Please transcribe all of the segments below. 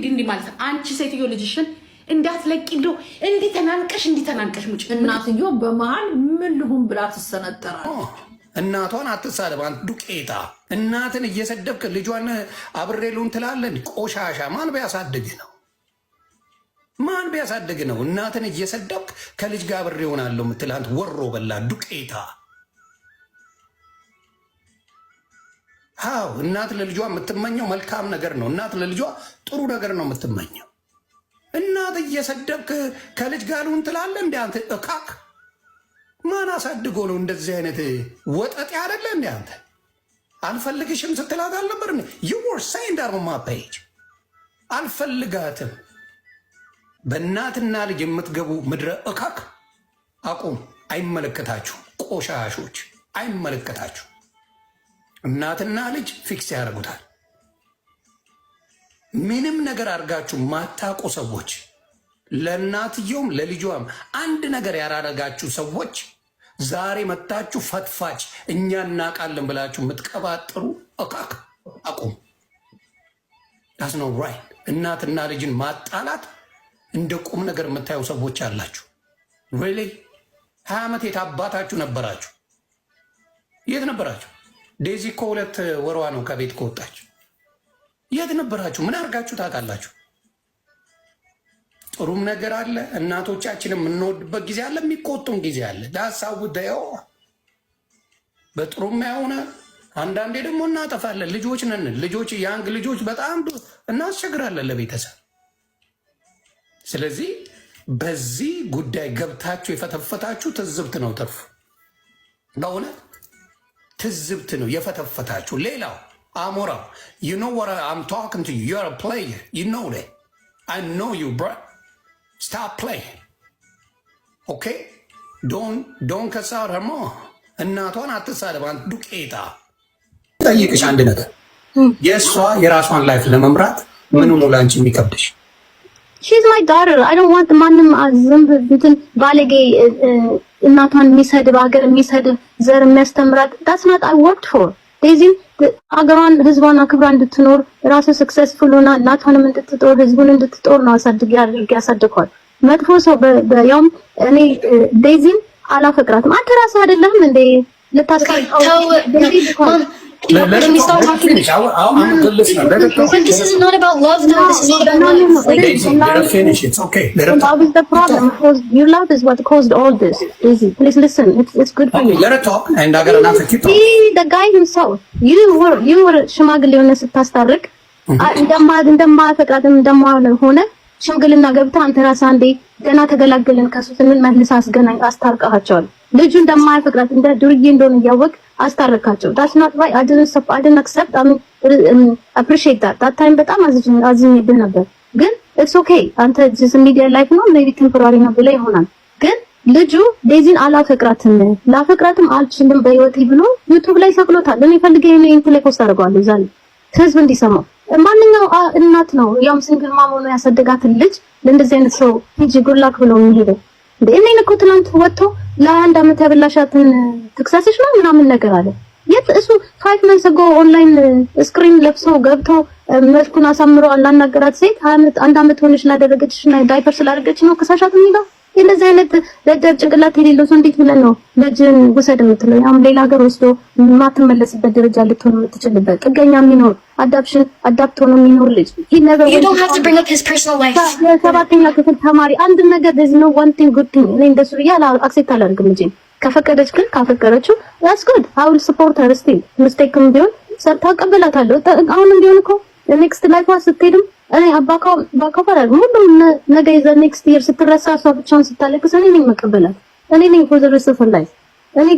እንዲህ ማለት አንቺ ሴትዮ ልጅሽን እንዳትለቂዶ እንዲ ተናንቀሽ ሙጭ እናትዮ በመሃል ምን ልሁን ብላ ትሰነጠራለች። እናቷን አትሳደብ አንተ ዱቄታ። እናትን እየሰደብክ ልጇን አብሬሉን ትላለህ። ቆሻሻ ማን ቢያሳድግ ነው? ማን ቢያሳድግ ነው? እናትን እየሰደብክ ከልጅ ጋር አብሬ ሆናለሁ የምትል አንተ ወሮ በላ ዱቄታ። አዎ እናት ለልጇ የምትመኘው መልካም ነገር ነው። እናት ለልጇ ጥሩ ነገር ነው የምትመኘው። እናት እየሰደብክ ከልጅ ጋር ልሁን ትላለህ። እንደ አንተ እካክ ማን አሳድጎ ነው እንደዚህ አይነት ወጠጤ አይደለ? እንደ አንተ አልፈልግሽም ስትላት አልነበር? you were saying that on my page አልፈልጋትም። በእናትና ልጅ የምትገቡ ምድረ እካክ አቁም። አይመለከታችሁ። ቆሻሾች አይመለከታችሁ። እናትና ልጅ ፊክስ ያደርጉታል። ምንም ነገር አድርጋችሁ ማታውቁ ሰዎች፣ ለእናትየውም ለልጇም አንድ ነገር ያላደረጋችሁ ሰዎች ዛሬ መታችሁ ፈትፋጭ እኛ እናውቃለን ብላችሁ የምትቀባጥሩ እካክ አቁም። ዳስ ነው ራይት። እናትና ልጅን ማጣላት እንደ ቁም ነገር የምታዩ ሰዎች አላችሁ። ሪሊ 20 ዓመት የት አባታችሁ ነበራችሁ? የት ነበራችሁ? ዴዚ እኮ 2 ወሯ ነው ከቤት ከወጣች። የት ነበራችሁ? ምን አድርጋችሁ ታውቃላችሁ? ጥሩም ነገር አለ። እናቶቻችን የምንወድበት ጊዜ አለ፣ የሚቆጡን ጊዜ አለ። ዳሳው ደዮ በጥሩም ያሆነ አንዳንዴ ደግሞ እናጠፋለን። ልጆች ነን። ልጆች ያንግ ልጆች በጣም እናስቸግራለን ለቤተሰብ። ስለዚህ በዚህ ጉዳይ ገብታችሁ የፈተፈታችሁ ትዝብት ነው ትርፉ። በእውነት ትዝብት ነው የፈተፈታችሁ። ሌላው አሞራው you know what I'm talking to you. You're a player. You know that. I know you, bro. Stop playing. Okay? Don't cuss out her mom. እናቷን አትሳደብ አንተ ዱቄታ። ጠይቅሽ አንድ ነገር የእሷ የራሷን ላይፍ ለመምራት ምን ነው ላንቺ የሚከብድሽ? She's my daughter. I don't want ማንም ዝም ብትን ባለጌ እናቷን የሚሰድብ ሀገር የሚሰድብ ዘር የሚያስተምራት that's not I worked for. ዴዚ ሀገሯን ህዝቧን አክብራ እንድትኖር ራሱ ሰክሰስፉል ሆና እናቷንም እንድትጦር ህዝቡን እንድትጦር ነው ያሳድጓል። መጥፎ ሰው በያውም እኔ ዴዚን አላፈቅራትም። አንተ ራስህ አይደለም እንዴ ልታስቀምጠው Let me start talking. This is not about love, though. This is not about love. Let her finish. It's okay. Let her talk. That was the problem. Because your love is what caused all this. Daisy, please listen. It's good for you. Let her talk. And I got enough to keep talking. See, the guy himself. You were ሽማግሌ ሆነ ስታስታርቅ እንደማፈቅራትም እንደማሆነ ሽምግልና ገብታ አንተ ራስህ አንዴ ገና ተገላገልን ከሱ ስንል መልስ አስታርቀሃቸዋል። ልጁ እንደማያፈቅራት እንደ ዱርዬ እንደሆነ እያወቅ አስታረካቸው። that's not right. I didn't accept. I mean appreciate that time በጣም አዝኜብህ ነበር። ግን it's okay. አንተ just media life ነው maybe temporary ነው ብለህ ይሆናል። ግን ልጁ ዴዚን አላፈቅራትም ላፈቅራትም አልችልም በህይወቴ ብሎ ዩቲዩብ ላይ ሰቅሎታል። እኔ ፈልገኝ ነው ኢንተሌ ፖስት አድርገዋለሁ ዛሬ ህዝብ እንዲሰማው። ማንኛው እናት ነው ያም ሲንግል ማም ሆኖ ያሳደጋትን ልጅ ለእንደዚህ አይነት ሰው ሂጂ ጉላክ ብሎ የሚሄደው? እኔን እኮ ትናንት ወጥቶ ለ1 ዓመት ያበላሻትን ትክሰስሽ ነው ምናምን ነገር አለ። የት እሱ 5 months ago ኦንላይን ስክሪን ለብሶ ገብቶ መልኩን አሳምሮ አላናገራት ሴት 1 ዓመት ሆነሽ ላደረገችሽ እና ዳይፐር ስላደረገች ነው ከሳሻት የሚለው? እንደዚህ አይነት ለደር ጭንቅላት የሌለው ሰው እንዴት ብለን ነው ልጅን ውሰድ የምትለው? ያም ሌላ ሀገር ወስዶ ማትመለስበት ደረጃ ልትሆን የምትችልበት ጥገኛ የሚኖር አዳፕት ሆኖ የሚኖር ልጅ You don't have to bring up his personal life. የሰባተኛ ክፍል ተማሪ አንድ ነገር there's no one thing good thing እኔ እንደሱ ያላ አክሴፕት አላደርግም እንጂ ከፈቀደች ግን ካፈቀረችው that's good. I will support her still. ሚስቴክም ቢሆን ሰርታ ቀበላታለሁ። አሁን እንዲሆን እኮ next life ስትሄድም እኔ ባካፈራ ሁሉም ነገ የዛ ኔክስት ይር ስትረሳ እሷ ብቻውን ስታለቅስ እኔ ነኝ መቀበላት። እኔ ነኝ for the rest of her life. እኔ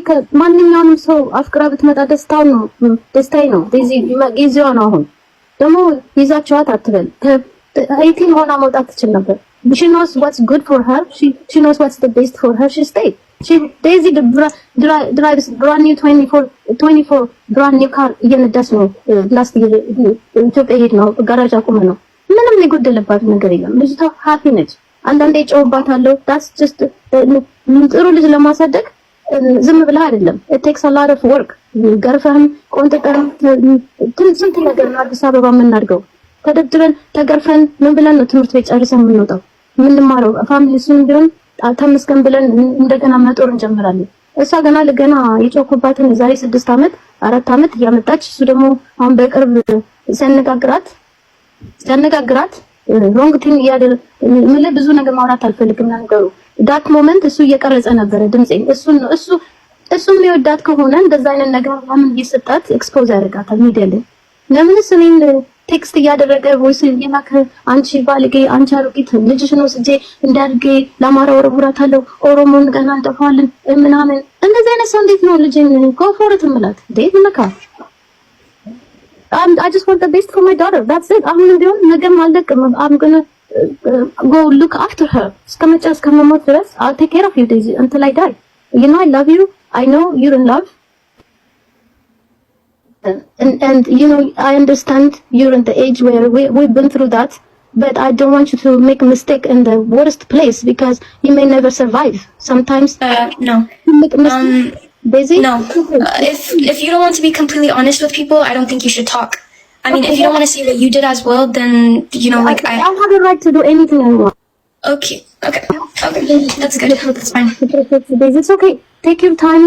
ማንኛውንም ሰው አፍቅራ ብትመጣ ደስታው ነው ደስታዬ ነው። ጊዜዋ ነው። አሁን ደግሞ ይዛቸዋት አትበል። 18 ሆና መውጣት ትችል ነበር። she knows what's good for her. She knows what's the best for her. She stayed. Daisy drives brand new 24 brand new car እየነዳች ነው። ላስት ኢትዮጵያ ሄድ ነው ጋራጅ አቁመ ነው። ምንም የጎደለባት ነገር የለም። ልጅቷ ሃፒ ነች። አንዳንዴ ጨውባታለሁ። that's just ጥሩ ልጅ ለማሳደግ ዝም ብለህ አይደለም። it takes a lot of work ገርፈህም ቆንጥጠህም ስንት ነገር ነው አዲስ አበባ የምናድገው ተደብድበን ተገርፈን ምን ብለን ነው ትምህርት ቤት ጨርሰን የምንወጣው? የምንማረው ፋሚሊ እሱን ቢሆን ተመስገን ብለን እንደገና መጦር እንጀምራለን። እሷ ገና የጮኩባትን የዛሬ 6 ዓመት 4 ዓመት እያመጣች እሱ ደግሞ አሁን በቅርብ ሲያነጋግራት ሮንግ ቲንግ እያደረ ምን ብዙ ነገር ማውራት አልፈልግም ነገሩ ዳት ሞመንት እሱ እየቀረጸ ነበረ ድምጼን እሱ የሚወዳት ከሆነ እንደዛ አይነት ነገር ማምን እየሰጣት ኤክስፖዝ ያደርጋታል ሚዲያ ላይ ለምንስ እኔን ቴክስት እያደረገ ቮይስ እየላከ አንቺ ባልጌ አንቺ አሮጊት ልጅሽ ነው ስጄ እንዳድርጌ ለአማራ ወረቡራታለሁ ኦሮሞን ገና እንጠፋለን ምናምን እንደዚህ አይነት ሰው እንዴት ነው ልጅን ኮፎርት ምላት እንዴት ነካ I just want the best for my daughter. That's it. አሁን ቢሆን ነገም አልደቅም. I'm gonna go look after her. እስከመሞት ድረስ I'll take care of you Daisy until I die. You know I love you. I know you're in love. And you know I understand you're in the age where we've been through that. But I don't want you to make a mistake in the worst place because you may never survive. Sometimes No. You make a mistake. Daisy? No. If you don't want to be completely honest with people, I don't think you should talk. I mean, if you don't want to say what you did as well, then, you know, like I have the right to do anything I want. Okay. That's good. That's fine. Daisy, it's okay. Take your time.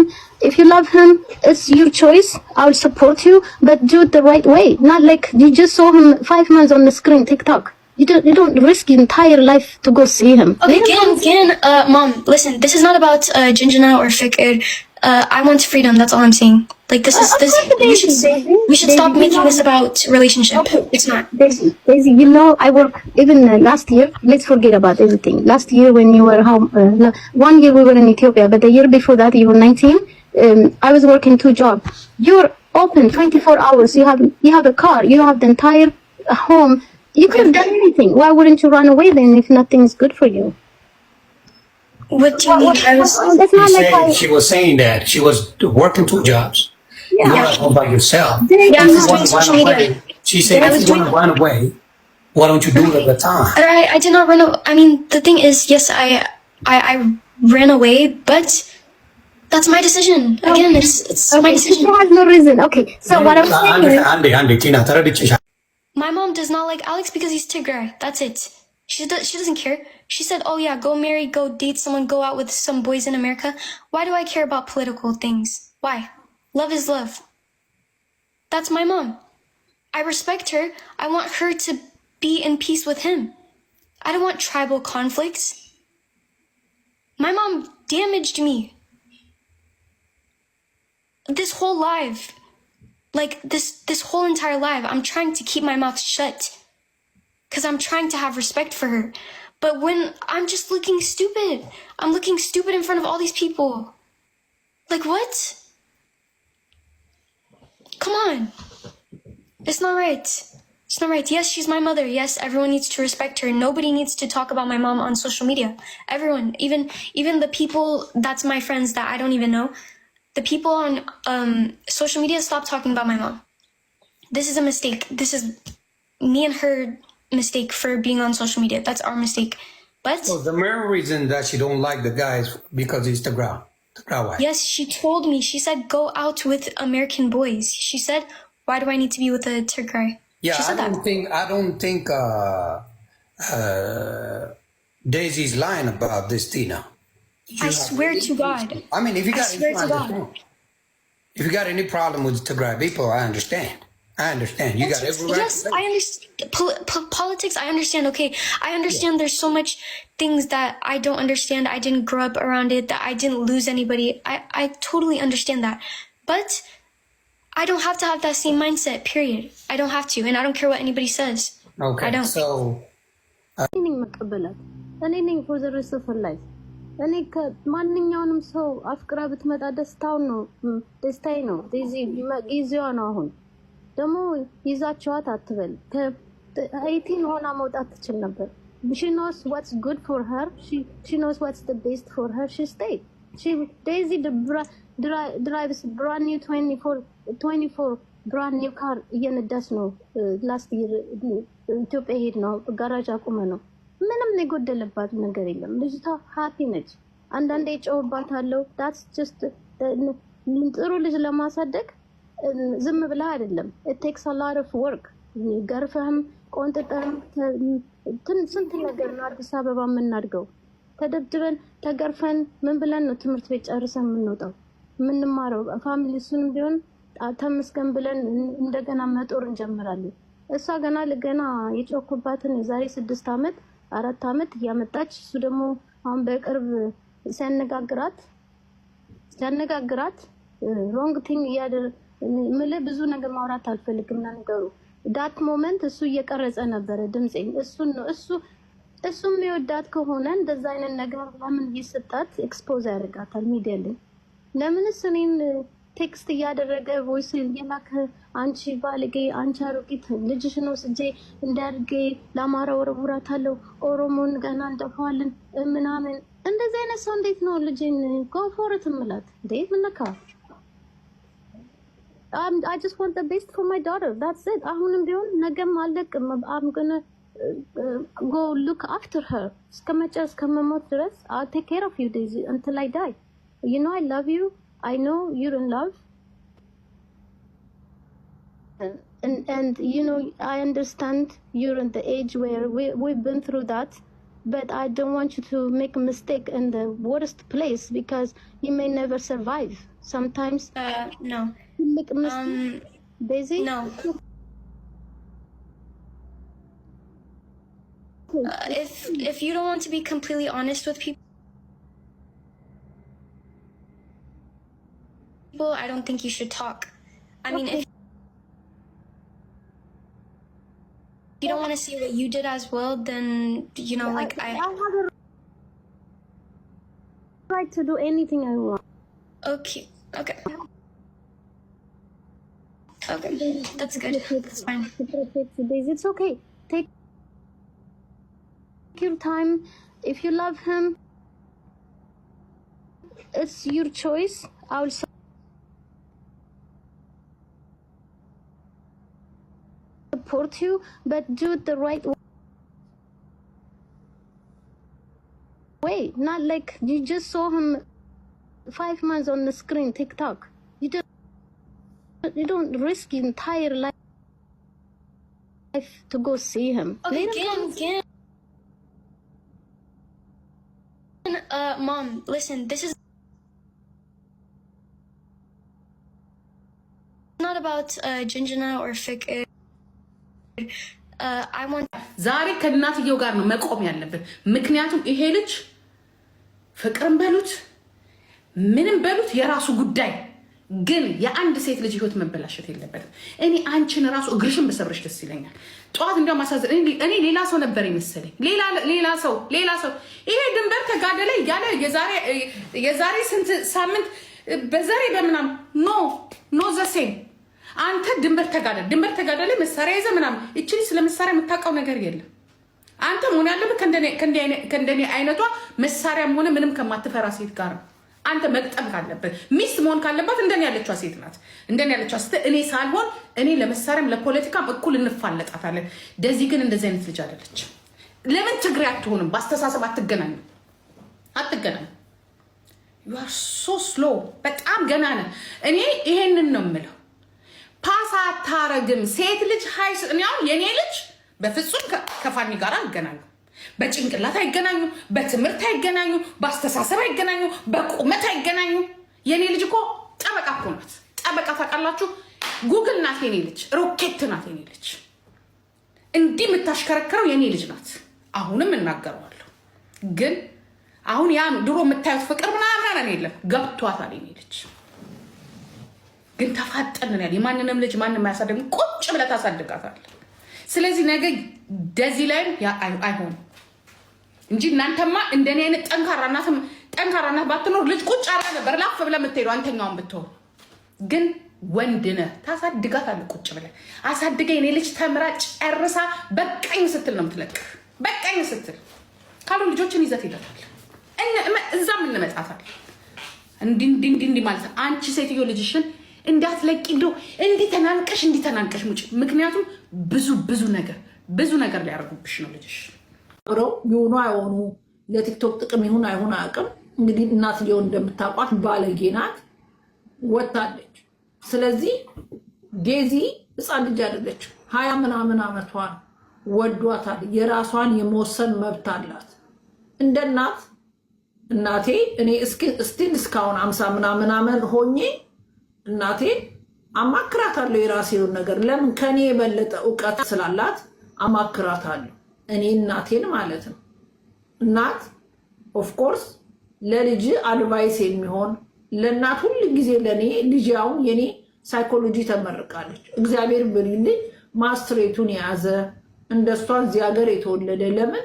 If you love him, it's your choice. I will support you, but do it the right way. Not like you just saw him 5 months on the screen, TikTok. You don't risk your entire life to go see him. Okay, again, Mom, listen, this is not about Jinjana or Fikr. I want freedom, that's all I'm saying. Like, we should stop making this about relationship. Okay. It's not. Daisy, you know, I work, even last year, let's forget about everything. Last year when you were home, 1 year we were in Ethiopia, but the year before that, you were 19, I was working 2 jobs. You're open 24 hours, you have a car, you have the entire home. You could have done anything. Why wouldn't you run away then if nothing is good for you? What do you mean? That's not like she was saying that she was working 2 jobs. Yeah. You're at home by yourself. Yeah, I was doing social media. She said, if you want to run away, why don't you do it at the time? I did not run away. I mean, the thing is, yes, I ran away, but that's my decision. Again, it's my decision. She has no reason. Okay, so what I'm saying is... My mom does not like Alex because he's Tigray. That's it. She doesn't care. She said, oh yeah, go marry, go date someone, go out with some boys in America. Why do I care about political things? Why? Love is love. That's my mom. I respect her. I want her to be in peace with him. I don't want tribal conflicts. My mom damaged me. This whole life. Like, this whole entire life, I'm trying to keep my mouth shut. Because I'm trying to have respect for her. But when I'm just looking stupid. I'm looking stupid in front of all these people. Like, what? Come on. It's not right. It's not right. Yes, she's my mother. Yes, everyone needs to respect her. Nobody needs to talk about my mom on social media. Everyone. Even the people that's my friends that I don't even know. The people on social media, stop talking about my mom. This is a mistake. This is me and her mistake for being on social media. That's our mistake. But so the main reason that she don't like the guy is because he's the ground. Yes, she told me. She said, go out with American boys. She said, why do I need to be with a Tigray? Yeah, I don't think Daisy's lying about this, Tina. I swear to God. I mean, if you got any problem with Tigray people, I understand. You got every right. Yes, I understand. Politics, I understand. Okay, I understand there's so much things that I don't understand. I didn't grow up around it, that I didn't lose anybody. I totally understand that. But I don't have to have that same mindset, period. I don't have to, and I don't care what anybody says. Okay, I don't. so... for the rest of her life. እኔ ከማንኛውንም ሰው አፍቅራ ብትመጣ ደስታዬ ነው። ጊዜዋ ነው አሁን። ደግሞ ይዛቸዋት አትበል። ከ18 ሆና መውጣት ትችል ነበር። She knows what's good for her. She knows what's the best for her. She stayed. Daisy drives brand new 24 brand new car እየነዳች ነው። last year ኢትዮጵያ ሄድ ነው ጋራጅ አቁመ ነው። ምንም የጎደለባት ነገር የለም። ልጅቷ ሃፒ ነች። አንዳንዴ ጨውባታለሁ። that's just ጥሩ ልጅ ለማሳደግ ዝም ብላ አይደለም። it takes a lot of work። ገርፈህም ቆንጥጠን ስንት ነገር ነው አዲስ አበባ የምናድገው። ተደብድበን ተገርፈን ምን ብለን ነው ትምህርት ቤት ጨርሰን የምንወጣው የምንማረው? ፋሚሊ እሱንም ቢሆን ተመስገን ብለን እንደገና መጦር እንጀምራለን። እሷ ገና የጮኩባትን የዛሬ 6 ዓመት 4 ዓመት እያመጣች እሱ ደግሞ አሁን በቅርብ ሲያነጋግራት ሮንግ ቲንግ ምልህ ብዙ ነገር ማውራት አልፈልግም እና ነገሩ ዳት ሞመንት እሱ እየቀረጸ ነበረ ድምጼን። እሱን ነው እሱ የሚወዳት ከሆነ እንደዛ አይነት ነገር ለምን ይስጣት ኤክስፖዝ ያደርጋታል ሚዲያ ላይ? ለምንስ እኔን ቴክስት እያደረገ ቮይስ እየላከ አንቺ ባለጌ አንቺ አሮጊት ልጅሽን ወስጄ እንዳርጌ ለአማራ ወረውራታለሁ ኦሮሞን ገና እንደፋዋለን ምናምን እንደዚህ አይነት ሰው እንዴት ነው ልጅን ኮንፎርት ምላት እንዴ? ምንካ I just want the best for my daughter. That's it. አሁንም ቢሆን ነገም አለቅም። I'm gonna go look after her. እስከመሞት ድረስ I'll take care of you Daisy until I die. You know I love you. I know you're in love. And you know I understand you're in the age where we've been through that. But I don't want you to make a mistake in the worst place because you may never survive. Sometimes no. You make a mistake. Daisy? No. If you don't want to be completely honest with people, I don't think you should talk. I mean, if you don't want to see what you did as well, then you know, like I have a right to do anything I want. Okay. That's good. That's fine. It's okay. Take your time. If you love him, it's your choice. I'll support you, but do it the right way. Not like you just saw him 5 months on the screen, TikTok. You don't risk your entire life to go see him. Okay, again. Mom, listen, this is not about Jinjana or Fik. I want ዛሬ ከእናትየው ጋር ነው መቆም ያለብን። ምክንያቱም ይሄ ልጅ ፍቅርን በሉት ምንም በሉት የራሱ ጉዳይ፣ ግን የአንድ ሴት ልጅ ህይወት መበላሸት የለበትም። እኔ አንቺን ራሱ እግርሽን በሰብርሽ ደስ ይለኛል። ጠዋት እንደው ማሳዘን እኔ ሌላ ሰው ነበር ይመስለኝ። ሌላ ሰው ይሄ ድንበር ተጋደለ እያለ የዛሬ ስንት ሳምንት በዘሬ በምናም ኖ ዘሴም አንተ ድንበር ተጋደለ መሳሪያ ይዘህ ምናም እቺ ስለ መሳሪያ የምታውቀው ነገር የለም። አንተ ምን ያለብህ ከእንደኔ አይነቷ መሳሪያም ሆነ ምንም ከማትፈራ ሴት ጋር አንተ መቅጠም ካለበት ሚስት መሆን ካለባት እንደኔ ያለችው ሴት ናት። እንደኔ ያለችው እኔ ሳልሆን እኔ ለመሳሪያም ለፖለቲካም እኩል እንፋለጣታለን። ደዚህ ግን እንደዚህ አይነት ልጅ አይደለች። ለምን ትግሬ አትሆንም? በአስተሳሰብ አትገናኙ። you are so slow። በጣም ገና ነህ። እኔ ይሄንን ነው የምለው። ፓስ አታረግም ሴት ልጅ ሃይስ እኔ አሁን የኔ ልጅ በፍጹም ከፋኒ ጋር አይገናኙ። በጭንቅላት አይገናኙ፣ በትምህርት አይገናኙ፣ በአስተሳሰብ አይገናኙ፣ በቁመት አይገናኙ። የኔ ልጅ እኮ ጠበቃ እኮ ናት። ጠበቃ ታውቃላችሁ? ጉግል ናት የኔ ልጅ፣ ሮኬት ናት የኔ ልጅ። እንዲህ የምታሽከረክረው የኔ ልጅ ናት። አሁንም እናገረዋለሁ። ግን አሁን ያ ድሮ የምታዩት ፍቅር ምናምን የለም፣ ገብቷታል የኔ ልጅ። ግን ተፋጠንን ያለ የማንንም ልጅ ማንንም አያሳድግም። ቁጭ ብለህ ታሳድጋታል። ስለዚህ ነገ ደዚህ ላይም አይሆንም እንጂ እናንተማ እንደኔ አይነት ጠንካራ እናት ባትኖር ልጅ ቁጭ አራ ነበር ላፍ ብለህ የምትሄደው አንተኛውን ብትሆን። ግን ወንድ ነህ ታሳድጋታለህ። ቁጭ ብለህ አሳድገህ የኔ ልጅ ተምራ ጨርሳ በቃኝ ስትል ነው የምትለቅህ። በቃኝ ስትል ካሉ ልጆችን ይዘት ይደታል እዛም እንመጣታል። እንዲህ ማለት አንቺ ሴትዮ ልጅሽን እንዳትለቂ እንደው እንዲህ ተናንቀሽ ሙጭ። ምክንያቱም ብዙ ነገር ሊያደርጉብሽ ነው ልጅሽ። አብረው ይሆኑ አይሆኑ ለቲክቶክ ጥቅም ይሁን አይሁን አያውቅም። እንግዲህ እናትየው እንደምታውቋት ባለጌ ናት፣ ወጣለች። ስለዚህ ዴዚ ህፃን ልጅ አይደለችም፣ 20 ምናምን ዓመቷ ነው። ወዷታል። የራሷን የመወሰን መብት አላት። እንደ እናቴ እኔ እስቲል እስካሁን 50 ምናምን ሆኜ እናቴ አማክራታለሁ የራሴውን ነገር። ለምን ከኔ የበለጠ እውቀት ስላላት አማክራታለሁ። እኔ እናቴን ማለት ነው። እናት ኦፍኮርስ ለልጅ አድቫይስ የሚሆን ለእናት ሁል ጊዜ ለእኔ ልጅ አሁን የኔ ሳይኮሎጂ ተመርቃለች። እግዚአብሔር ብልልኝ ማስትሬቱን የያዘ እንደሷ እዚህ ሀገር የተወለደ ለምን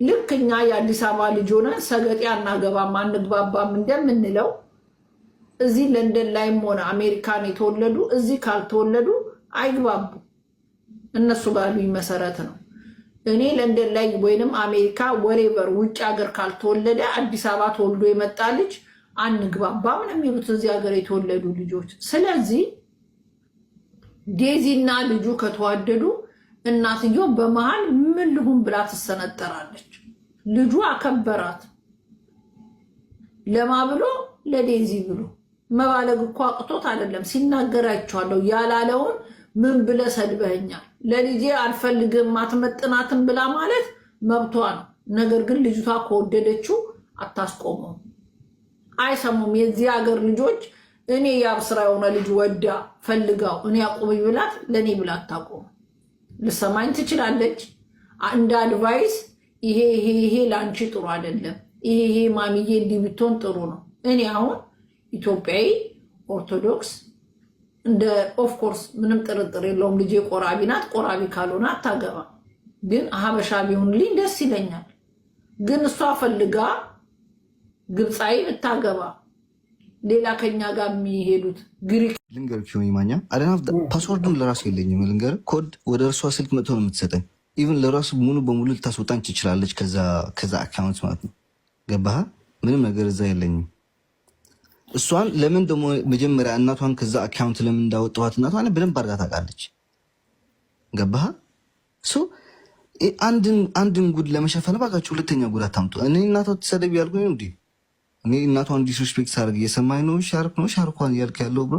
ልክ እኛ የአዲስ አበባ ልጅ ሆነን ሰገጤ አናገባም አንግባባም እንደምንለው እዚህ ለንደን ላይም ሆነ አሜሪካን የተወለዱ እዚህ ካልተወለዱ አይግባቡ። እነሱ ባሉኝ መሰረት ነው። እኔ ለንደን ላይ ወይንም አሜሪካ ወሬቨር ውጭ ሀገር ካልተወለደ አዲስ አበባ ተወልዶ የመጣ ልጅ አንግባባም ነው የሚሉት እዚህ ሀገር የተወለዱ ልጆች። ስለዚህ ዴዚና ልጁ ከተዋደዱ እናትየው በመሃል ምን ልሁን ብላ ትሰነጠራለች። ልጁ አከበራት። ለማ ብሎ ለዴዚ ብሎ መባለግ እኮ አቅቶት አይደለም። ሲናገር አይቼዋለሁ። ያላለውን ምን ብለህ ሰድበኸኛል፣ ለልጄ አልፈልግም አትመጥናትም ብላ ማለት መብቷ ነው። ነገር ግን ልጅቷ ከወደደችው አታስቆመው። አይሰሙም። የዚህ ሀገር ልጆች እኔ ያብስራ የሆነ ልጅ ወዳ ፈልጋው እኔ አቁመኝ ብላት ለእኔ ብላ አታቆም። ልሰማኝ ትችላለች። እንደ አድቫይስ ይሄ ለአንቺ ጥሩ አይደለም፣ ይሄ ማሚዬ እንዲህ ብትሆን ጥሩ ነው። እኔ አሁን ኢትዮጵያዊ ኦርቶዶክስ እንደ ኦፍኮርስ ምንም ጥርጥር የለውም ልጄ ቆራቢ ናት። ቆራቢ ካልሆነ አታገባ። ግን ሀበሻ ቢሆንልኝ ደስ ይለኛል። ግን እሷ ፈልጋ ግብፃዊ ብታገባ ሌላ ከኛ ጋር የሚሄዱት ግሪክ ልንገርሽ ማኛ አደናፍ ፓስወርዱን ለራሱ የለኝም። ልንገር ኮድ ወደ እርሷ ስልክ መጥቶ ነው የምትሰጠኝ። ኢቭን ለራሱ ሙሉ በሙሉ ልታስወጣኝ ትችላለች ከዛ አካውንት ማለት ነው። ገባህ? ምንም ነገር እዛ የለኝም። እሷን ለምን ደግሞ መጀመሪያ እናቷን ከዛ አካውንት ለምን እንዳወጣኋት እናቷን በደንብ አድርጋ ታውቃለች። ገባህ? አንድን ጉድ ለመሸፈን ባካችሁ ሁለተኛ ጉድ አታምጡ። እኔ እናቷ ትሰደብ ያልኩኝ እንዲ እኔ እናቷን ዲስሪስፔክት ሳደርግ እየሰማኝ ነው። ሻርኳን እያልክ ያለው ብሎ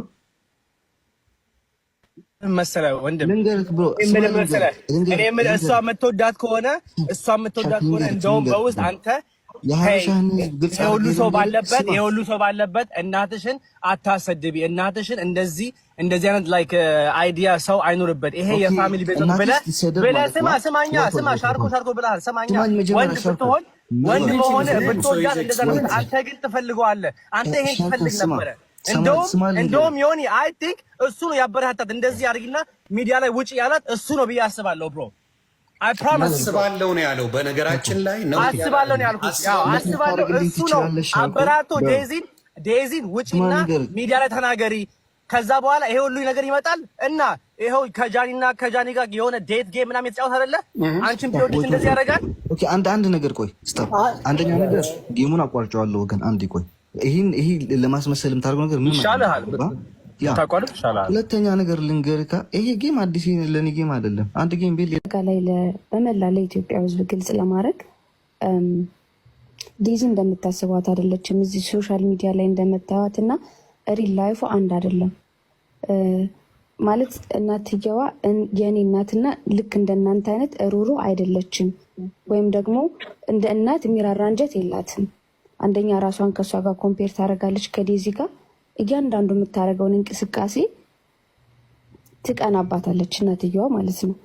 መሰለህ ወንድም ልንገርህ ብሎ እኔ የምልህ እሷ የምትወዳት ከሆነ እንደውም በውስጥ አንተ የሁሉ ሰው ባለበት እናትሽን አታሰድቢ፣ እናትሽን እንደዚህ አይነት ላይክ አይዲያ ሰው አይኖርበት። ይሄ የፋሚሊ ቤት ነው ብለህ ስማ ሻርኮ ብለሃል። ሰማኛ ወንድ መሆን ብትወዳት እንደዛ ነው። አንተ ግን ትፈልገዋለህ። አንተ ይሄን ትፈልግ ነበረ። እንደውም ዮኒ አይ ቲንክ እሱ ነው ያበረታታት። እንደዚህ አድርጊና ሚዲያ ላይ ውጪ ያላት እሱ ነው ብዬ አስባለሁ ብሮ። አስባለሁ ነው ያለው። በነገራችን ላይ ነው አስባለሁ ነው ያልኩት። ያው አስባለሁ እሱ ነው አበራቶ ዴዚን ውጪና ሚዲያ ላይ ተናገሪ። ከዛ በኋላ ይሄ ሁሉ ነገር ይመጣል እና ይሄው ከጃኒ ጋር የሆነ ዴት ጌም ምናምን የተጫወተ አይደለ? አንቺም ቢወድሽ እንደዚህ ያደርጋል። ኦኬ አንድ ነገር ቆይ ስታፕ። አንደኛ ነገር ጌሙን አቋርጬዋለሁ ወገን። አንድ ቆይ ይሄ ለማስመሰል የምታደርገው ነገር ምን ይሻላል? ታቋርጥ ይሻላል። ሁለተኛ ነገር ልንገርካ፣ ይሄ ጌም አዲስ ለኔ ጌም አይደለም። አንድ ጌም ቤል ላይ በመላ ለኢትዮጵያ ሕዝብ ግልጽ ለማድረግ ዴዚ እንደምታስቧት አይደለችም። እዚህ ሶሻል ሚዲያ ላይ እንደምታዩት እና ሪል ላይፉ አንድ አይደለም። ማለት እናትየዋ የኔ እናትና ልክ እንደ እናንተ አይነት ሩሩ አይደለችም፣ ወይም ደግሞ እንደ እናት የሚራራ አንጀት የላትም። አንደኛ ራሷን ከእሷ ጋር ኮምፔር ታደርጋለች ከዴዚ ጋር። እያንዳንዱ የምታደርገውን እንቅስቃሴ ትቀናባታለች እናትየዋ ማለት ነው።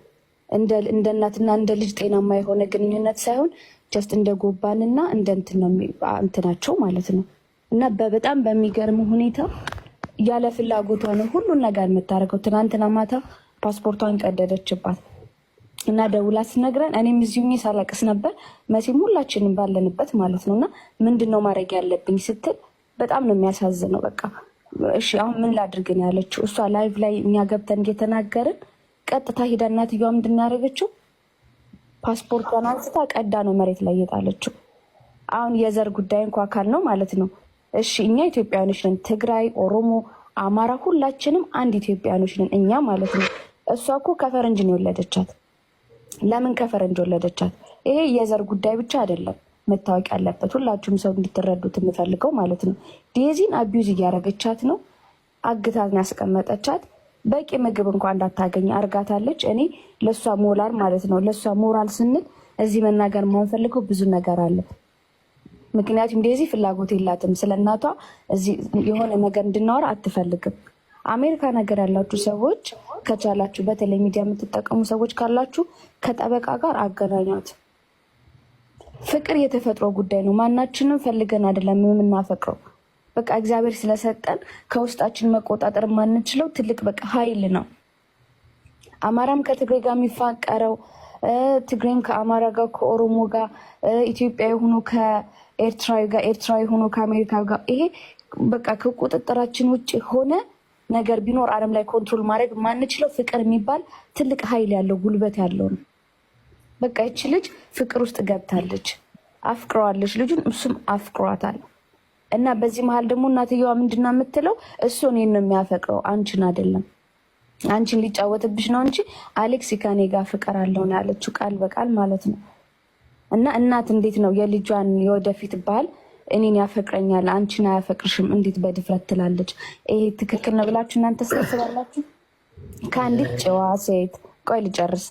እንደ እናትና እንደ ልጅ ጤናማ የሆነ ግንኙነት ሳይሆን ጀስት እንደ ጎባንና እንደ እንትናቸው ማለት ነው። እና በጣም በሚገርም ሁኔታ ያለ ፍላጎቷ ነው ሁሉን ነገር የምታደርገው። ትናንትና ማታ ፓስፖርቷን ቀደደችባት እና ደውላ ስነግረን እኔም እዚሁ ሳለቅስ ነበር፣ መቼም ሁላችንም ባለንበት ማለት ነው። እና ምንድነው ማድረግ ያለብኝ ስትል በጣም ነው የሚያሳዝነው። በቃ እሺ አሁን ምን ላድርግ ነው ያለችው። እሷ ላይቭ ላይ እኛ ገብተን እየተናገርን ቀጥታ ሄዳ እናትየዋ ምንድን ያደረገችው ፓስፖርቷን አንስታ ቀዳ ነው መሬት ላይ የጣለችው። አሁን የዘር ጉዳይ እንኳ አካል ነው ማለት ነው። እሺ እኛ ኢትዮጵያኖች ነን፣ ትግራይ፣ ኦሮሞ፣ አማራ ሁላችንም አንድ ኢትዮጵያኖች ነን እኛ ማለት ነው። እሷ እኮ ከፈረንጅ ነው የወለደቻት። ለምን ከፈረንጅ ወለደቻት? ይሄ የዘር ጉዳይ ብቻ አይደለም፣ መታወቅ ያለበት ሁላችሁም ሰው እንድትረዱት የምፈልገው ማለት ነው። ዴዚን አቢዩዝ እያደረገቻት ነው፣ አግታትን ያስቀመጠቻት። በቂ ምግብ እንኳን እንዳታገኝ አርጋታለች። እኔ ለሷ ሞራል ማለት ነው ለሷ ሞራል ስንል እዚህ መናገር ማንፈልገው ብዙ ነገር አለ። ምክንያቱም እንደዚህ ፍላጎት የላትም ስለ እናቷ እዚህ የሆነ ነገር እንድናወራ አትፈልግም። አሜሪካ ነገር ያላችሁ ሰዎች ከቻላችሁ በተለይ ሚዲያ የምትጠቀሙ ሰዎች ካላችሁ ከጠበቃ ጋር አገናኟት። ፍቅር የተፈጥሮ ጉዳይ ነው። ማናችንም ፈልገን አይደለም የምናፈቅረው። በቃ እግዚአብሔር ስለሰጠን ከውስጣችን መቆጣጠር የማንችለው ትልቅ በቃ ኃይል ነው። አማራም ከትግሬ ጋር የሚፋቀረው ትግሬም ከአማራ ጋር ከኦሮሞ ጋር ኢትዮጵያዊ ሆኖ ከኤርትራዊ ጋር ኤርትራዊ ሆኖ ከአሜሪካ ጋር ይሄ በቃ ከቁጥጥራችን ውጭ ሆነ ነገር ቢኖር ዓለም ላይ ኮንትሮል ማድረግ ማንችለው ፍቅር የሚባል ትልቅ ኃይል ያለው ጉልበት ያለው ነው። በቃ ይቺ ልጅ ፍቅር ውስጥ ገብታለች፣ አፍቅረዋለች ልጁን፣ እሱም አፍቅሯታል። እና በዚህ መሀል ደግሞ እናትየዋ ምንድና የምትለው እሱ እኔን ነው የሚያፈቅረው አንቺን አይደለም፣ አንቺን ሊጫወትብሽ ነው እንጂ አሌክስ ከኔ ጋር ፍቅር አለው ነው ያለችው፣ ቃል በቃል ማለት ነው። እና እናት እንዴት ነው የልጇን የወደፊት ባል እኔን ያፈቅረኛል አንቺን አያፈቅርሽም እንዴት በድፍረት ትላለች? ይሄ ትክክል ነው ብላችሁ እናንተ ታስባላችሁ? ከአንዲት ጨዋ ሴት ቆይ ልጨርስ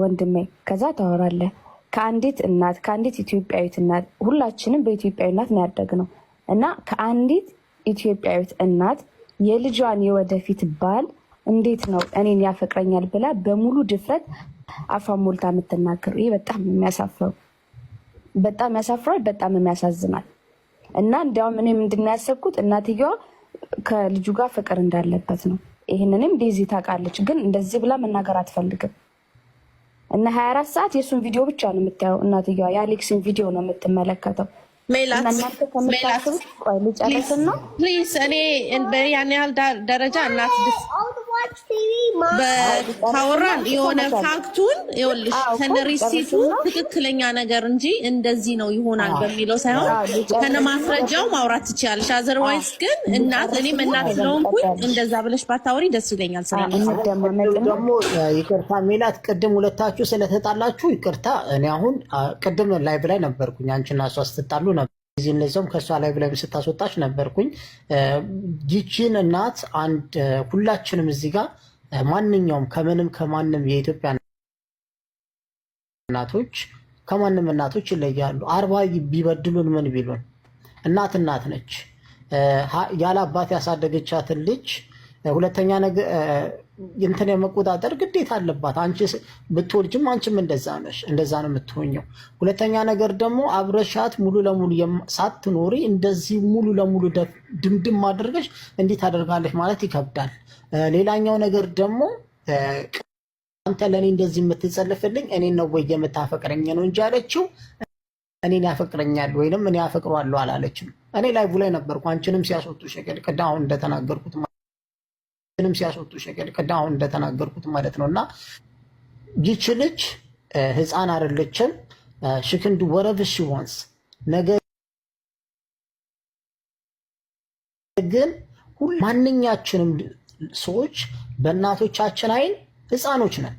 ወንድሜ፣ ከዛ ታወራለህ። ከአንዲት እናት ከአንዲት ኢትዮጵያዊት እናት ሁላችንም በኢትዮጵያዊ እናት ነው ያደግነው እና ከአንዲት ኢትዮጵያዊት እናት የልጇን የወደፊት ባል እንዴት ነው እኔን ያፈቅረኛል ብላ በሙሉ ድፍረት አፏን ሞልታ የምትናገረው? ይሄ በጣም የሚያሳፍረው፣ በጣም ያሳፍራል፣ በጣም የሚያሳዝናል። እና እንዲያውም እኔ ምንድን ያሰብኩት እናትየዋ ከልጁ ጋር ፍቅር እንዳለበት ነው። ይህንንም ዴዚ ታውቃለች፣ ግን እንደዚህ ብላ መናገር አትፈልግም። እና 24 ሰዓት የእሱን ቪዲዮ ብቻ ነው የምታየው እናትየዋ፣ የአሌክስን ቪዲዮ ነው የምትመለከተው። ሜላት ልጨርስና ፕሊዝ እኔ ያን ያህል ደረጃ እናት ካወራን የሆነ ፋክቱን ይኸውልሽ ከነሪሲቱ ትክክለኛ ነገር እንጂ እንደዚህ ነው ይሆናል በሚለው ሳይሆን ከነማስረጃው ማውራት ትችያለሽ። አዘርዋይስ ግን እናት እኔም እናት ስለሆንኩኝ እንደዛ ብለሽ ባታወሪ ደስ ይለኛል። ደግሞ ይቅርታ ሜላት፣ ቅድም ሁለታችሁ ስለተጣላችሁ ይቅርታ። እኔ አሁን ቅድም ላይቭ ላይ ነበርኩኝ፣ አንቺና እሷ ስትጣሉ ነበር። እዚህ እነዚያውም ከእሷ ላይቭ ላይ ስታስወጣች ነበርኩኝ። ይቺን እናት አንድ ሁላችንም እዚህ ጋር ማንኛውም ከምንም ከማንም የኢትዮጵያ እናቶች ከማንም እናቶች ይለያሉ። 40 ቢበድሉን ምን ቢሉን እናት እናት ነች። ያለ አባት ያሳደገቻትን ልጅ ሁለተኛ ነገር እንትን የመቆጣጠር ግዴታ አለባት። አንቺ ብትወልጅም አንቺም እንደዛ ነሽ፣ እንደዛ ነው የምትሆኘው። ሁለተኛ ነገር ደግሞ አብረሻት ሙሉ ለሙሉ ሳትኖሪ እንደዚህ ሙሉ ለሙሉ ድምድም አድርገሽ እንዴት ታደርጋለሽ ማለት ይከብዳል። ሌላኛው ነገር ደግሞ አንተ ለእኔ እንደዚህ የምትጸልፍልኝ እኔን ነው ወይ የምታፈቅረኝ ነው እንጂ አለችው እኔን ያፈቅረኛል ወይንም እኔ ያፈቅረዋለሁ አላለችም። እኔ ላይቭ ላይ ነበርኩ፣ አንቺንም ሲያስወጡ ሸቀል ቅድም አሁን እንደተናገርኩት አሁን እንደተናገርኩት ማለት ነው። እና ይች ልጅ ህፃን አይደለችም። ሽክንዱ ወረብሽ ወንስ ነገር ግን ማንኛችንም ሰዎች በእናቶቻችን አይን ህፃኖች ነን።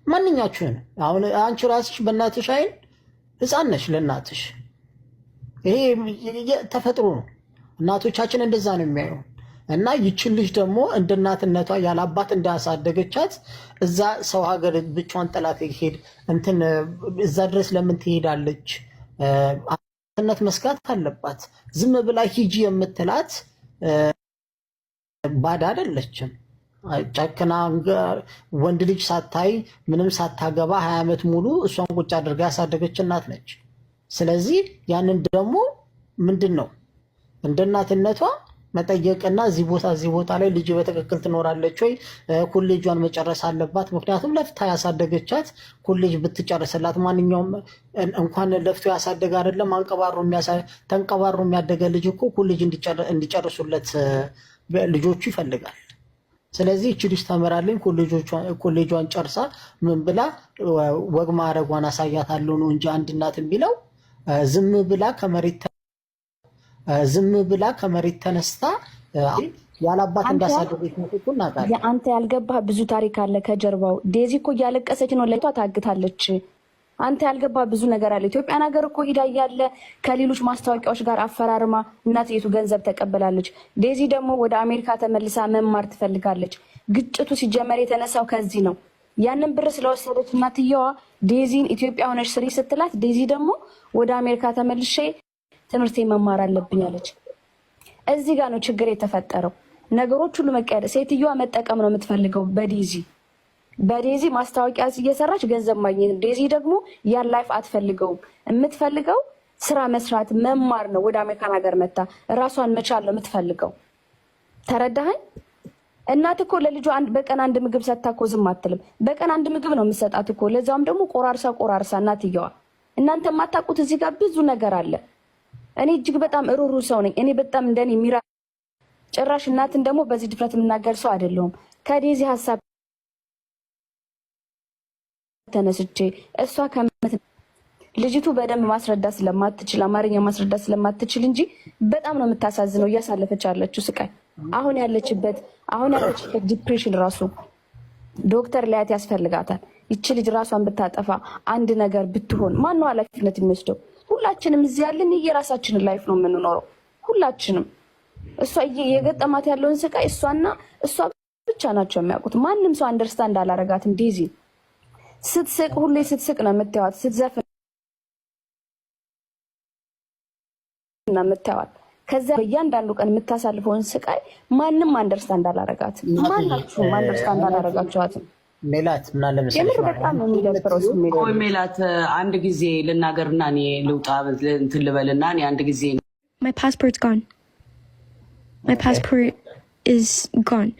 ማንኛችንም አሁን አንቺ ራስሽ በእናትሽ አይን ህፃን ነሽ ለእናትሽ። ይሄ ተፈጥሮ ነው። እናቶቻችን እንደዛ ነው የሚያዩ። እና ይችን ልጅ ደግሞ እንደ እናትነቷ ያለ አባት እንዳሳደገቻት እዛ ሰው ሀገር ብቻዋን ጥላት ሄድ እንትን እዛ ድረስ ለምን ትሄዳለች? እናት መስጋት አለባት። ዝም ብላ ሂጂ የምትላት ባዳ አይደለችም። ጨክና ወንድ ልጅ ሳታይ ምንም ሳታገባ 20 ዓመት ሙሉ እሷን ቁጭ አድርጋ ያሳደገች እናት ነች። ስለዚህ ያንን ደግሞ ምንድን ነው እንደ እናትነቷ መጠየቅና እዚህ ቦታ ላይ ልጅ በትክክል ትኖራለች ወይ? ኮሌጇን መጨረስ አለባት። ምክንያቱም ለፍታ ያሳደገቻት ኮሌጅ ብትጨርስላት ማንኛውም እንኳን ለፍቶ ያሳደገ አይደለም ተንቀባሮ የሚያደገ ልጅ እኮ ኮሌጅ እንዲጨርሱለት ልጆቹ ይፈልጋል። ስለዚህ እቺ ልጅ ተመራለኝ ኮሌጇን ጨርሳ ምን ብላ ወግ ማዕረጓን አሳያታለሁ ነው እንጂ አንድ እናት የሚለው ዝም ብላ ከመሬት ተነስታ ያላባት እንዳሳደገች ነው እኮ እናውቃለን። አንተ ያልገባህ ብዙ ታሪክ አለ ከጀርባው። ዴዚ እኮ እያለቀሰች ነው። ለቷ ታግታለች። አንተ ያልገባ ብዙ ነገር አለ። ኢትዮጵያን ሀገር እኮ ሂዳ እያለ ከሌሎች ማስታወቂያዎች ጋር አፈራርማ እናትየቱ ገንዘብ ተቀበላለች። ዴዚ ደግሞ ወደ አሜሪካ ተመልሳ መማር ትፈልጋለች። ግጭቱ ሲጀመር የተነሳው ከዚህ ነው። ያንን ብር ስለወሰደች እናትየዋ ዴዚን ኢትዮጵያ ሆነች ስሪ ስትላት፣ ዴዚ ደግሞ ወደ አሜሪካ ተመልሼ ትምህርቴ መማር አለብኝ አለች። እዚህ ጋር ነው ችግር የተፈጠረው። ነገሮች ሁሉ መቀየር፣ ሴትዮዋ መጠቀም ነው የምትፈልገው በዴዚ ማስታወቂያ እየሰራች ገንዘብ ማግኘት። ዴዚ ደግሞ ያን ላይፍ አትፈልገውም። የምትፈልገው ስራ መስራት መማር ነው። ወደ አሜሪካን ሀገር መታ ራሷን መቻል ነው የምትፈልገው። ተረዳኸኝ? እናት እኮ ለልጇ በቀን አንድ ምግብ ሰጥታ እኮ ዝም አትልም። በቀን አንድ ምግብ ነው የምትሰጣት እኮ፣ ለዛውም ደግሞ ቆራርሳ እናትየዋ። እናንተ የማታውቁት እዚህ ጋር ብዙ ነገር አለ። እኔ እጅግ በጣም እሩሩ ሰው ነኝ። እኔ በጣም እንደኔ የሚራ ጭራሽ እናትን ደግሞ በዚህ ድፍረት የምናገር ሰው አይደለሁም። ከዴዚ ሀሳብ ተነስቼ እሷ ልጅቱ በደንብ ማስረዳት ስለማትችል አማርኛ ማስረዳት ስለማትችል እንጂ በጣም ነው የምታሳዝነው እያሳለፈች ያለችው ስቃይ። አሁን ያለችበት ዲፕሬሽን ራሱ ዶክተር ሊያት ያስፈልጋታል። ይቺ ልጅ ራሷን ብታጠፋ አንድ ነገር ብትሆን ማን ነው ኃላፊነት የሚወስደው? ሁላችንም እዚህ ያለን የራሳችንን ላይፍ ነው የምንኖረው ሁላችንም። እሷ የገጠማት ያለውን ስቃይ እሷና እሷ ብቻ ናቸው የሚያውቁት። ማንም ሰው አንደርስታንድ አላረጋትም። ዴዚ ስትስቅ ሁሌ ስትስቅ ነው የምታዩት፣ ስትዘፍን ነው የምታዩት። ከዛ በእያንዳንዱ ቀን የምታሳልፈውን ስቃይ ማንም አንደርስታንድ አላረጋትም። ማናችሁም አንደርስታንድ አላረጋችኋትም። ሜላት ምን አለ መሰለሽ የምር በጣም ነው የሚደብረው ስሜት። ቆይ ሜላት አንድ ጊዜ ልናገርና እኔ ልውጣ እንትን ልበልና እኔ አንድ ጊዜ My passport's gone. My passport is gone.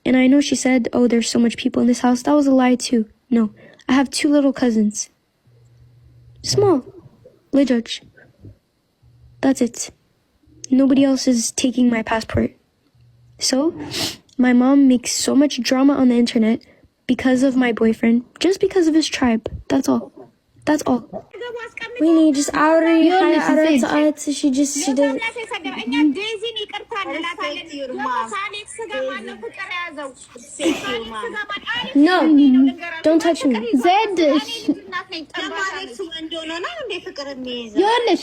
And I know she said, oh, there's so much people in this house. That was a lie too. No, I have 2 little cousins. Small. Lidjudge. That's it. Nobody else is taking my passport. So, my mom makes so much drama on the internet because of my boyfriend, just because of his tribe. That's all. That's all. We need just Auri. She doesn't. No, don't touch me. Zed.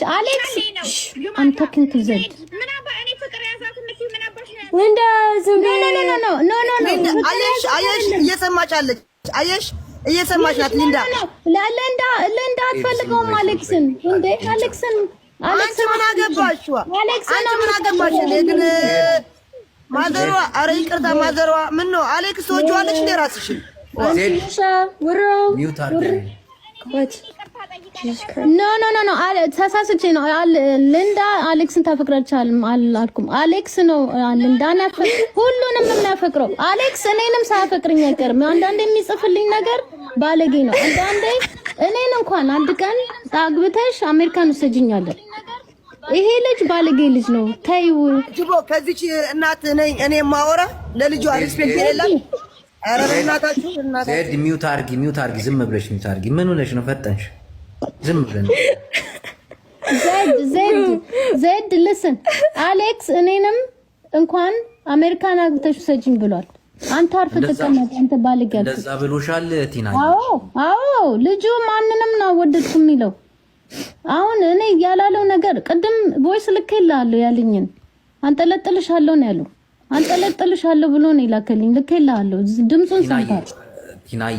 Alex. I'm talking to Zed. Linda, No. አየሽ እየሰማች ናት ሊንዳ። ለሊንዳ አትፈልገውም አሌክስን። እንዴ አሌክስን ምን አገባሽ? አንቺ ምን አገባሽ? ግን ማዘሯ፣ ኧረ ይቅርታ ማዘሯ። ምን ነው አሌክስ ወጪዋለሽ እንደ ራስሽን ኖ ተሳስቼ ነው። ሊንዳ አሌክስን ታፈቅራለች አላልኩም። አሌክስ ነው ሊንዳን ሁሉንም የሚያፈቅረው። አሌክስ እኔንም ሳያፈቅርኝ አይቀርም። አንዳንዴ የሚጽፍልኝ ነገር ባለጌ ነው። አንዳንዴ እኔን እንኳን አንድ ቀን አግብተሽ አሜሪካን ወሰጂኛለሽ። ይሄ ልጅ ባለጌ ልጅ ነው። ተይው ጅቦ። ከዚች እናት ነኝ እኔ ማወራ ለልጇ ሪስፔክት የሌላት። ኧረ እናታችሁ ዜድ ሚውት አርጊ ዝም ብለሽ ሚውት አርጊ። ምን ሆነሽ ነው ፈጠንሽ? ዝም ብለን ዜድ ልስን አሌክስ እኔንም እንኳን አሜሪካን አግብተሽ ሰጂኝ ብሏል። አንተ አርፈህ ተቀመጥ። አንተ ባልግ ያልኩት እንደዛ ብሎሻል ቲና? አዎ ልጁ ማንንም ነው ወደድኩ የሚለው። አሁን እኔ ያላለው ነገር ቅድም ቮይስ ልኬልሃለሁ ያለኝን አንጠለጥልሻለሁ ነው ያለው። አንጠለጥልሻለሁ ብሎ ነው ይላከልኝ። ልኬልሃለሁ ድምጹን ሰምተሃል? ቲናዬ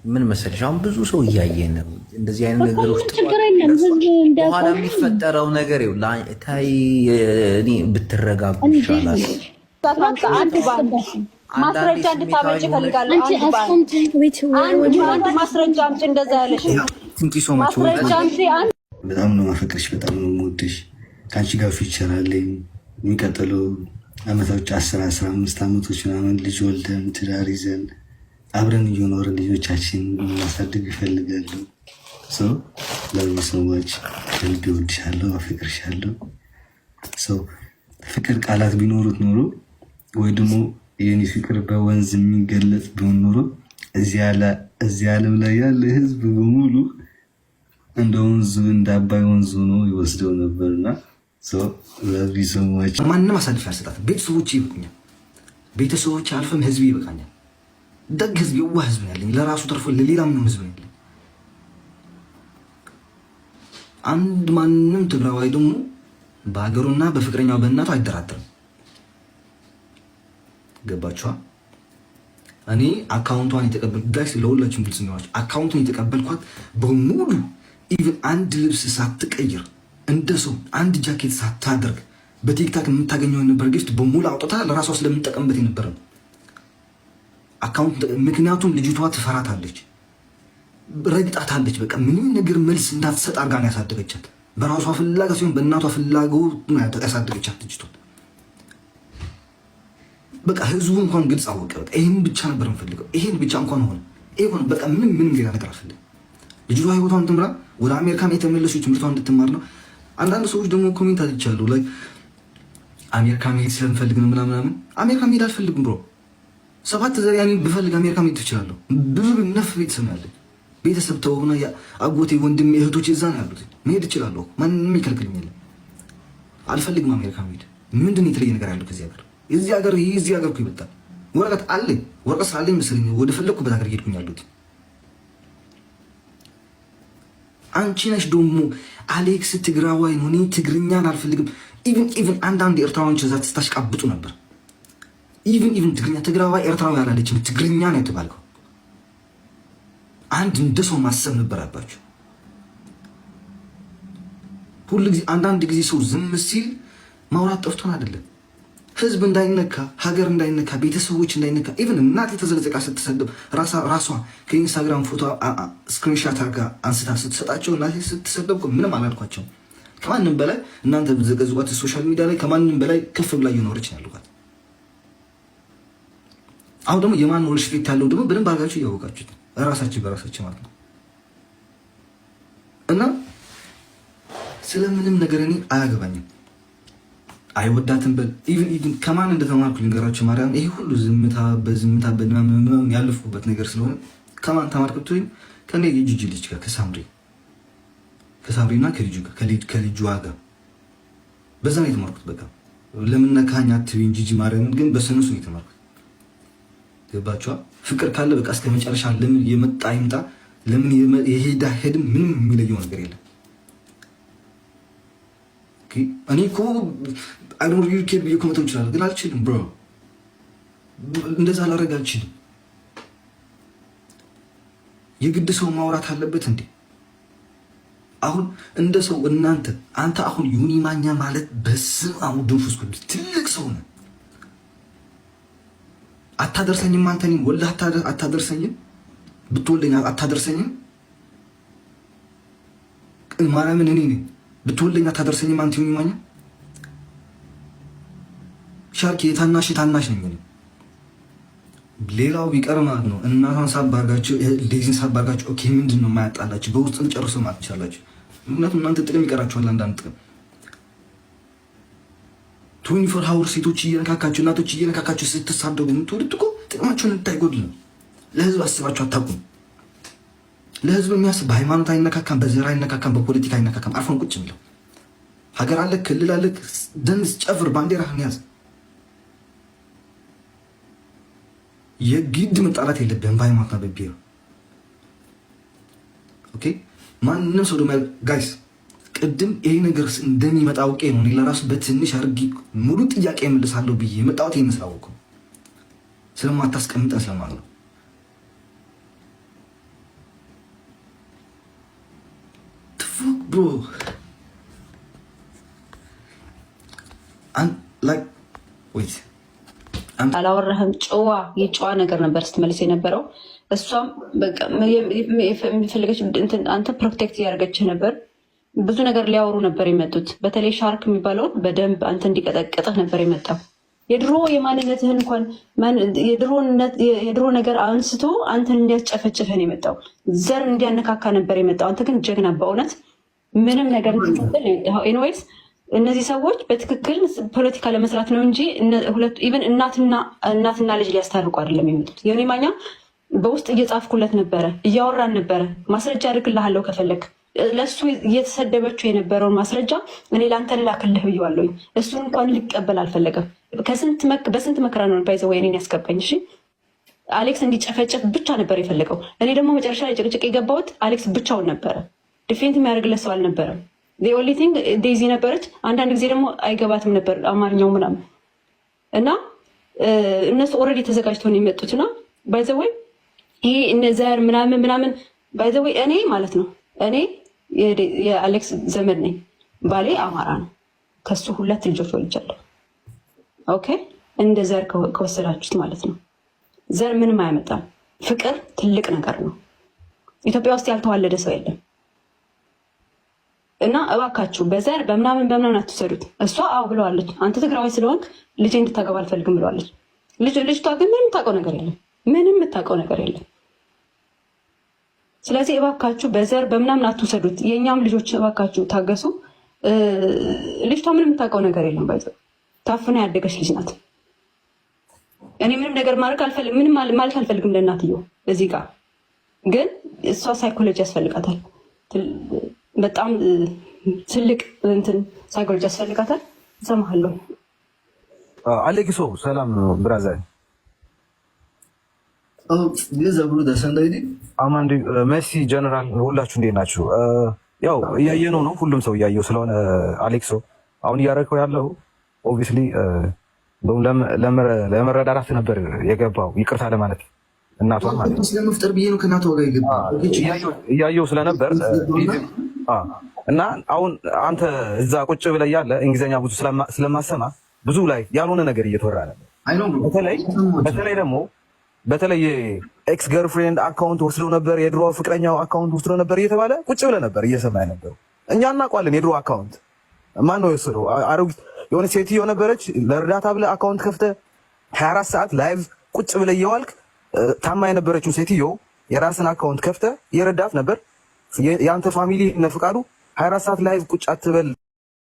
ምን መሰለሽ፣ አሁን ብዙ ሰው እያየን ነው እንደዚህ አይነት ነገሮች። ችግር የለም ህዝብ እንዲያውቅ በኋላ የሚፈጠረው ነገር ይኸውልህ፣ ታይ እኔ ብትረጋጉ ይሻላል። ማስረጃ እንድታመጭ እፈልጋለሁ። አንድ ማስረጃ አምጪ። እንደዛ ያለሽ ማስረጃ አምጪ። በጣም ነው ማፈቅርሽ፣ በጣም ነው የምወድሽ። ከአንቺ ጋር ፊውቸር አለኝ። የሚቀጥለው አመታዎች 10-15 ዓመቶች ምናምን ልጅ ወልደን ትዳር ይዘን አብረን እየኖርን ልጆቻችን ማሳደግ ይፈልጋሉ። ሰው ለብዙ ሰዎች ልብ እወድሻለሁ፣ አፈቅርሻለሁ። ሰው ፍቅር ቃላት ቢኖሩት ኖሮ ወይ ደግሞ የኔ ፍቅር በወንዝ የሚገለጽ ቢሆን ኖሮ እዚህ ዓለም ላይ ያለ ህዝብ በሙሉ እንደ ወንዙ እንደ አባይ ወንዙ ነው ይወስደው ነበርና ሰው ለብዙ ሰዎች ማንም አሳልፍ ያልሰጣት ቤተሰቦች ይበቃኛል። ቤተሰቦች አልፈም ህዝብ ይበቃኛል። ደግ ህዝብ፣ የዋህ ህዝብ ያለኝ ለራሱ ተርፎ ለሌላም ነው ህዝብ ያለኝ። አንድ ማንም ትግራዋይ ደግሞ በሀገሩና በፍቅረኛው በእናቱ አይደራደርም። ገባችኋ? እኔ አካውንቷን የተቀበልኩት ጋይስ ለሁላችሁም ግልጽ ነው። አካውንቱን የተቀበልኳት በሙሉ ኢቭን አንድ ልብስ ሳትቀይር እንደ ሰው አንድ ጃኬት ሳታደርግ በቲክታክ የምታገኘው የነበር ጊፍት በሙሉ አውጥታ ለራሷ ስለምትጠቀምበት የነበረ አካውንት። ምክንያቱም ልጅቷ ትፈራታለች፣ ረግጣታለች። በቃ ምንም ነገር መልስ እንዳትሰጥ አድርጋ ነው ያሳደገቻት። በራሷ ፍላጎት ሲሆን በእናቷ ፍላጎት ነው ያሳደገቻት ልጅቷ። በቃ ህዝቡ እንኳን ግልጽ አወቀ። በቃ ይሄን ብቻ ነበር የምፈልገው፣ ይሄን ብቻ እንኳን ሆነ። ይሄ ሆነ በቃ ምንም ሌላ ነገር አልፈልግም። ልጅቷ ህይወቷን ትምራ፣ ወደ አሜሪካን የተመለሰች ትምህርቷን እንድትማር ነው። አንዳንድ ሰዎች ደግሞ ኮሜንት አልቻሉ ላይ አሜሪካ መሄድ ስለምፈልግ ነው ምናምን። አሜሪካ መሄድ አልፈልግም ብሮ። 7 ዘር ያኔ ብፈልግ አሜሪካ መሄድ ትችላለሁ። ብዙ ነፍ ቤተሰብ ነው ያለኝ። ቤተሰብ ተወውና አጎቴ፣ ወንድሜ፣ እህቶች እዛ ነው ያሉት። መሄድ እችላለሁ፣ ማንም ይከልክልኝ የለም። አልፈልግም አሜሪካ መሄድ። ምንድን ነው የተለየ ነገር ያለው ከዚህ ሀገር? የዚህ ሀገር እኮ ይበልጣል። ወረቀት አለኝ፣ ወረቀት ስላለኝ መሰለኝ ወደ ፈለግኩበት ሀገር ሄድኩኝ ያሉት። አንቺ ነሽ ደግሞ አሌክስ ትግራዋይ ነው፣ እኔ ትግርኛን አልፈልግም። ኢቭን አንዳንድ ኤርትራውያን እዛ ስታሽቃብጡ ነበር። ኢቭን ትግራዋይ ኤርትራዊ አላለችም፣ ትግርኛ ነው የተባልከው። አንድ እንደ ሰው ማሰብ ነበረባችሁ። ሁሉ ጊዜ አንዳንድ ጊዜ ሰው ዝም ሲል ማውራት ጠፍቶን አይደለም። ህዝብ እንዳይነካ፣ ሀገር እንዳይነካ፣ ቤተሰቦች እንዳይነካ። ኢቭን እናት የተዘለዘቃ ስትሰደብ ራሷ ከኢንስታግራም ፎቶ ስክሪንሻት አድርጋ አንስታ ስትሰጣቸው እናቴ ስትሰደብ ምንም አላልኳቸው። ከማንም በላይ እናንተ በዘገዝቋት ሶሻል ሚዲያ ላይ ከማንም በላይ ከፍ ብላ እየኖረች ያሉት። አሁን ደግሞ የማን ወልሽ ፊት ያለው ደግሞ በደንብ አድርጋችሁ እያወቃችሁት ራሳችሁ በራሳችሁ ማለት ነው። እና ስለምንም ነገር እኔ አያገባኝም። አይወዳትም በል ኢቭን ከማን እንደተማርኩ ልንገራችሁ። ማርያም ይሄ ሁሉ ዝምታ በምናምን ያለፉበት ነገር ስለሆነ ከማን ተማርኩት? ከኔ የጂጂ ልጅ ጋር ከሳምሪና ከልጇ ጋር በዛ ነው የተማርኩት። በቃ ለምን ነካኝ አትበይኝ ጂጂ ማርያምን ግን በስንሱ ነው የተማርኩት። ገባችኋ? ፍቅር ካለ በቃ እስከ መጨረሻ ለምን የመጣ ይምጣ፣ ለምን የሄዳ ሄድም ምንም የሚለየው ነገር የለም። እኔ እኮ አይ ዶንት ሪሊ ኬር ብዬ ኮመንት እችላለሁ፣ ግን አልችልም ብሮ። እንደዛ ላደርግ አልችልም። የግድ ሰው ማውራት አለበት እንዴ? አሁን እንደ ሰው አንተ አሁን ዮኒ ማኛ ማለት በስም አሁን ድንፉስ ቅዱስ ትልቅ ሰው ነው። አታደርሰኝም አንተ ነኝ ወላሂ አታደርሰኝም። ብትወልደኝ አታደርሰኝም። ማርያምን እኔ ነኝ ብትወልደኝ አታደርሰኝም። አንተ ዮኒ ማኛ ሻርክ ታናሽ ነኝ እኔ። ሌላው ቢቀር ማለት ነው እናቷን ሳባርጋችሁ ዴዚን ሳባርጋችሁ ኦኬ ምንድን ነው የማያጣላችሁ? በውስጥ ጨርሶ ማለት ይችላላችሁ። ምክንያቱም እናንተ ጥቅም ይቀራችኋል። አንዳንድ ጥቅም 24 ሀውር ሴቶች እየነካካችሁ እናቶች እየነካካችሁ ስትሳደቡ የምትወዱት እኮ ጥቅማችሁን እንታይጎድል ነው። ለህዝብ አስባችሁ አታውቁም። ለህዝብ የሚያስብ በሃይማኖት አይነካካም፣ በዘር አይነካካም፣ በፖለቲካ አይነካካም። አርፎን ቁጭ የሚለው ሀገር አለ፣ ክልል አለ፣ ደንስ ጨፍር፣ ባንዲራህን ያዝ። የግድ መጣላት የለብህም በሃይማኖትና በብሔር። ኦኬ ማንም ሰው ደግሞ ጋይስ ቅድም ይሄ ነገር እንደሚመጣ አውቄ ነው እኔ ለራሱ በትንሽ አድርጊ ሙሉ ጥያቄ መልሳለሁ ብዬ የመጣሁት ይሄን ስላወቅሁ ስለማታስቀምጠን ስለማለት ነው። ትፉክ ብሮ ወይት አላወራህም። የጨዋ ነገር ነበር ስትመልስ የነበረው። እሷም በቃ የሚፈልገች አንተ ፕሮቴክት እያደረገችህ ነበር። ብዙ ነገር ሊያወሩ ነበር የመጡት። በተለይ ሻርክ የሚባለውን በደንብ አንተ እንዲቀጠቅጥህ ነበር የመጣው። የድሮ የማንነትህን እንኳን የድሮ ነገር አንስቶ አንተን እንዲያስጨፈጭፍህን የመጣው ዘር እንዲያነካካ ነበር የመጣው። አንተ ግን ጀግና በእውነት ምንም ነገር ኤኒዌይስ እነዚህ ሰዎች በትክክል ፖለቲካ ለመስራት ነው እንጂ ኢቨን እናትና ልጅ ሊያስታርቁ አይደለም የመጡት። ዮኒ ማኛ በውስጥ እየጻፍኩለት ነበረ፣ እያወራን ነበረ። ማስረጃ አድርግልሃለሁ ከፈለግ። ለእሱ እየተሰደበችው የነበረውን ማስረጃ እኔ ለአንተ ላክልህ ብዬዋለሁኝ። እሱን እንኳን ሊቀበል አልፈለገም። በስንት መከራ ነው ባይዘ ወይኔን ያስገባኝ። እሺ አሌክስ እንዲጨፈጨፍ ብቻ ነበር የፈለገው። እኔ ደግሞ መጨረሻ ላይ ጭቅጭቅ የገባሁት አሌክስ ብቻውን ነበረ። ዲፌንት የሚያደርግለት ሰው አልነበረም። the only thing ዴዚ ነበረች። አንዳንድ ጊዜ ደግሞ አይገባትም ነበር አማርኛው ምናምን እና እነሱ ኦልሬዲ ተዘጋጅተው ነው የመጡትና ባይ ዘ ወይ ይሄ እነዛር ምናምን ባይ ዘ ወይ እኔ ማለት ነው እኔ የአሌክስ ዘመድ ነኝ። ባሌ አማራ ነው። ከሱ 2 ልጆች ወልጃለሁ። ኦኬ እንደ ዘር ከወሰዳችሁት ማለት ነው ዘር ምንም አያመጣም። ፍቅር ትልቅ ነገር ነው። ኢትዮጵያ ውስጥ ያልተዋለደ ሰው የለም። እና እባካችሁ በዘር በምናምን አትወሰዱት። እሷ አዎ ብለዋለች፣ አንተ ትግራዋይ ስለሆንክ ልጄ እንድታገባ አልፈልግም ብለዋለች። ልጅቷ ግን ምንም የምታውቀው ነገር የለም። ስለዚህ እባካችሁ በዘር በምናምን አትወሰዱት። የእኛም ልጆች እባካችሁ ታገሱ። ልጅቷ ምንም የምታውቀው ነገር የለም። ባይዘ ታፍና ያደገች ልጅ ናት። እኔ ምንም ነገር ማድረግ አልፈልግም፣ ምንም ማለት አልፈልግም ለእናትየው። እዚህ ጋር ግን እሷ ሳይኮሎጂ ያስፈልጋታል። በጣም ትልቅ እንትን ሳይኮሎጂ ያስፈልጋታል። እሰማሃለሁ። አሌክሶ ሰላም ብራዘር አማንዲ መሲ ጀነራል ሁላችሁ እንዴት ናችሁ? ያው እያየነው ነው፣ ሁሉም ሰው እያየው ስለሆነ አሌክሶ አሁን እያደረገው ያለው ኦብቪስሊ ለመረዳዳት ነበር የገባው፣ ይቅርታ ለማለት እናቷ ማለት ስለመፍጠር ብዬ ነው ከእናቷ ጋር የገባው እያየው ስለነበር እና አሁን አንተ እዛ ቁጭ ብለህ ያለ እንግሊዝኛ ብዙ ስለማሰማ ብዙ ላይ ያልሆነ ነገር እየተወራ ነበር። በተለይ ኤክስ ገርፍሬንድ አካውንት ወስደው ነበር፣ የድሮ ፍቅረኛው አካውንት ወስደው ነበር እየተባለ ቁጭ ብለህ ነበር እየሰማህ ነበር። እኛ እናውቀዋለን የድሮ አካውንት ማን ነው የወሰደው? አሮጊት የሆነ ሴትዮ ነበረች፣ ለእርዳታ ብለህ አካውንት ከፍተህ 24 ሰዓት ላይቭ ቁጭ ብለህ እየዋልክ ታማ የነበረችው ሴትዮ የራስን አካውንት ከፍተህ እየረዳት ነበር። የአንተ ፋሚሊ እነ ፍቃዱ 24 ሰዓት ላይቭ ቁጭ አትበል